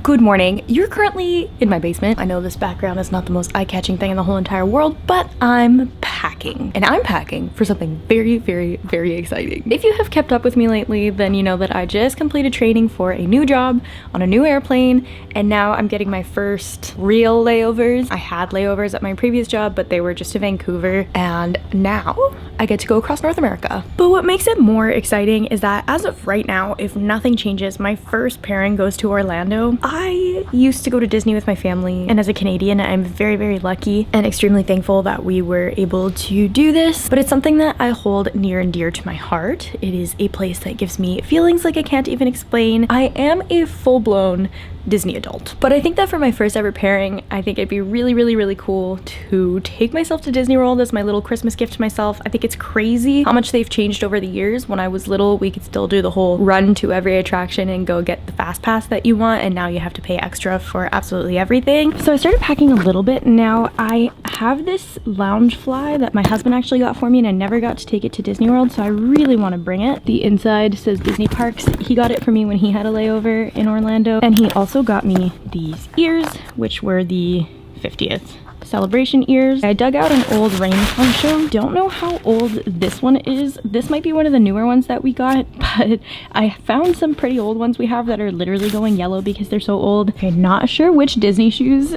Good morning. You're currently in my basement. I know this background is not the most eye-catching thing in the whole entire world, but I'm packing. And I'm packing for something very, very, very exciting. If you have kept up with me lately, then you know that I just completed training for a new job on a new airplane, and now I'm getting my first real layovers. I had layovers at my previous job, but they were just to Vancouver, and now I get to go across North America. But what makes it more exciting is that as of right now, if nothing changes, my first pairing goes to Orlando. I used to go to Disney with my family, and as a Canadian, I'm very, very lucky and extremely thankful that we were able to do this, but it's something that I hold near and dear to my heart. It is a place that gives me feelings like I can't even explain. I am a full-blown Disney adult. But I think that for my first ever pairing, I think it'd be really, really, really cool to take myself to Disney World as my little Christmas gift to myself. I think it's crazy how much they've changed over the years. When I was little, we could still do the whole run to every attraction and go get the fast pass that you want, and now you have to pay extra for absolutely everything. So I started packing a little bit. Now I have this lounge fly that my husband actually got for me, and I never got to take it to Disney World, so I really want to bring it. The inside says Disney Parks. He got it for me when he had a layover in Orlando, and he also got me these ears, which were the 50th celebration ears. I dug out an old rain poncho. Don't know how old this one is. This might be one of the newer ones that we got, but I found some pretty old ones we have that are literally going yellow because they're so old. I'm not sure which Disney shoes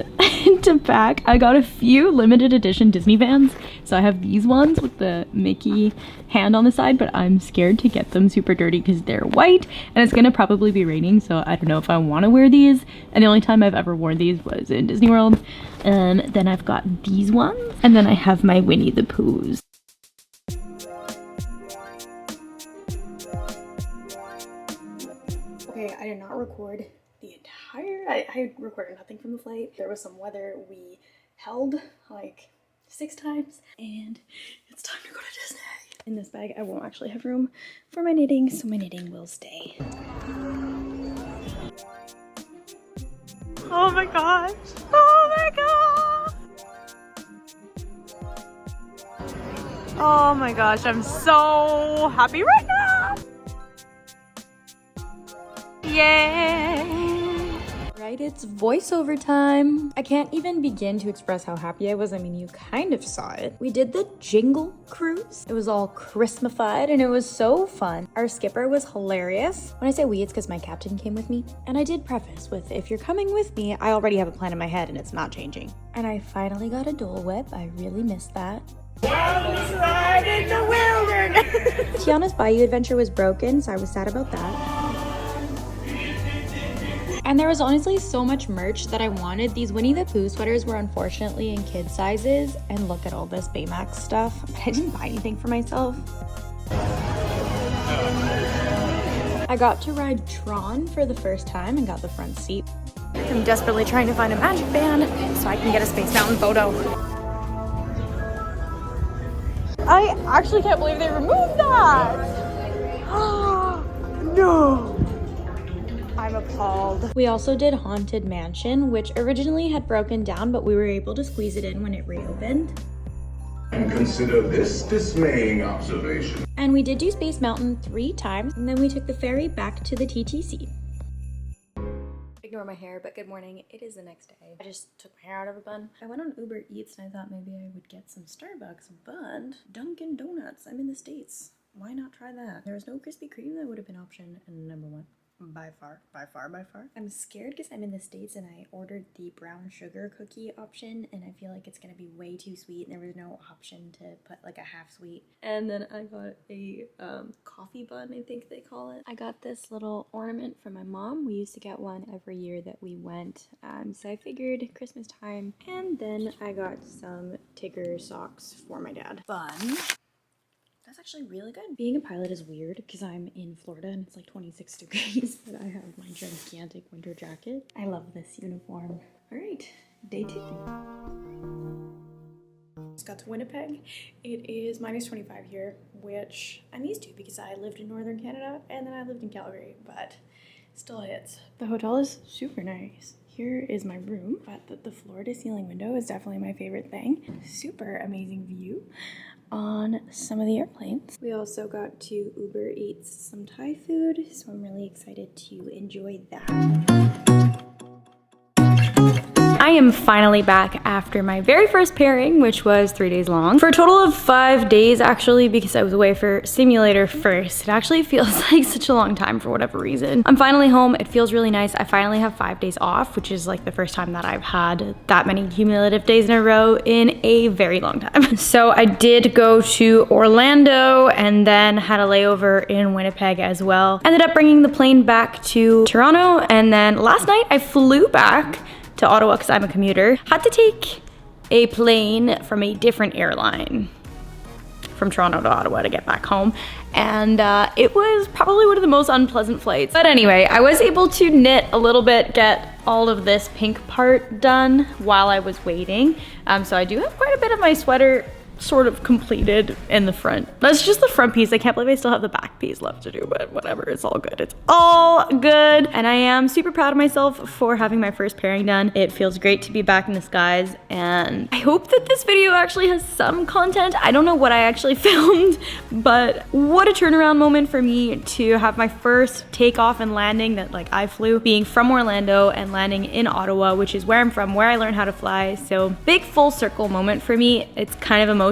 to pack. I got a few limited edition Disney Vans. So I have these ones with the Mickey hand on the side, but I'm scared to get them super dirty because they're white and it's gonna probably be raining, so I don't know if I want to wear these. And the only time I've ever worn these was in Disney World. Then I've got these ones, and then I have my Winnie the Poohs. Okay, I did not record the entire, I recorded nothing from the flight. There was some weather. We held like 6 times, and it's time to go to Disney. In this bag, I won't actually have room for my knitting, so my knitting will stay. Oh my gosh! Oh my god! Oh my gosh, I'm so happy right now! Yay! Right, it's voiceover time. I can't even begin to express how happy I was. I mean, you kind of saw it. We did the Jingle Cruise. It was all Christmified and it was so fun. Our skipper was hilarious. When I say we, it's because my captain came with me. And I did preface with, if you're coming with me, I already have a plan in my head and it's not changing. And I finally got a Dole Whip. I really missed that. Wildest ride in the wilderness! Tiana's Bayou adventure was broken, so I was sad about that. And there was honestly so much merch that I wanted. These Winnie the Pooh sweaters were unfortunately in kid sizes. And look at all this Baymax stuff. But I didn't buy anything for myself. I got to ride Tron for the first time and got the front seat. I'm desperately trying to find a magic band so I can get a Space Mountain photo. I actually can't believe they removed that! No! I'm appalled. We also did Haunted Mansion, which originally had broken down, but we were able to squeeze it in when it reopened. And consider this dismaying observation. And we did do Space Mountain 3 times, and then we took the ferry back to the TTC. Ignore my hair, but good morning. It is the next day. I just took my hair out of a bun. I went on Uber Eats and I thought maybe I would get some Starbucks, but Dunkin' Donuts. I'm in the States. Why not try that? There was no Krispy Kreme. That would have been option number 1. By far. I'm scared because I'm in the States and I ordered the brown sugar cookie option and I feel like it's gonna be way too sweet and there was no option to put like a half sweet. And then I got a coffee bun, I think they call it. I got this little ornament from my mom. We used to get one every year that we went. So I figured Christmas time. And then I got some Tigger socks for my dad. Fun. That's actually really good. Being a pilot is weird because I'm in Florida and it's like 26 degrees, but I have my gigantic winter jacket. I love this uniform. All right, day 2. Just got to Winnipeg. It is minus 25 here, which I'm used to because I lived in Northern Canada and then I lived in Calgary, but still hits. The hotel is super nice. Here is my room, but the floor to ceiling window is definitely my favorite thing. Super amazing view. on some of the airplanes. We also got to Uber Eats some Thai food, so I'm really excited to enjoy that. I am finally back after my very first pairing, which was 3 days long. For a total of 5 days actually, because I was away for simulator first. It actually feels like such a long time for whatever reason. I'm finally home, it feels really nice. I finally have 5 days off, which is like the first time that I've had that many cumulative days in a row in a very long time. So I did go to Orlando and then had a layover in Winnipeg as well. Ended up bringing the plane back to Toronto, and then last night I flew back to Ottawa because I'm a commuter. Had to take a plane from a different airline from Toronto to Ottawa to get back home, and it was probably one of the most unpleasant flights. But anyway, I was able to knit a little bit, get all of this pink part done while I was waiting. So I do have quite a bit of my sweater sort of completed in the front. That's just the front piece. I can't believe I still have the back piece left to do, but whatever, it's all good. It's all good. And I am super proud of myself for having my first pairing done. It feels great to be back in the skies, and I hope that this video actually has some content. I don't know what I actually filmed, but what a turnaround moment for me to have my first takeoff and landing that like I flew, being from Orlando and landing in Ottawa, which is where I'm from, where I learned how to fly. So big full circle moment for me. It's kind of emotional,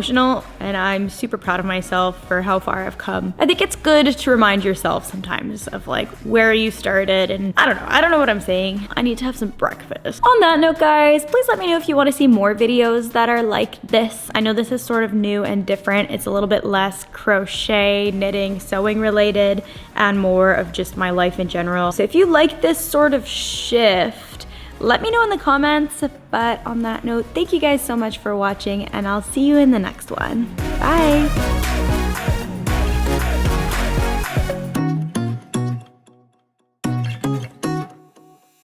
and I'm super proud of myself for how far I've come. I think it's good to remind yourself sometimes of like where you started, and I don't know what I'm saying. I need to have some breakfast. On that note, guys, please let me know if you want to see more videos that are like this. I know this is sort of new and different. It's a little bit less crochet, knitting, sewing related, and more of just my life in general. So if you like this sort of shift, let me know in the comments. But on that note, thank you guys so much for watching, and I'll see you in the next one. Bye.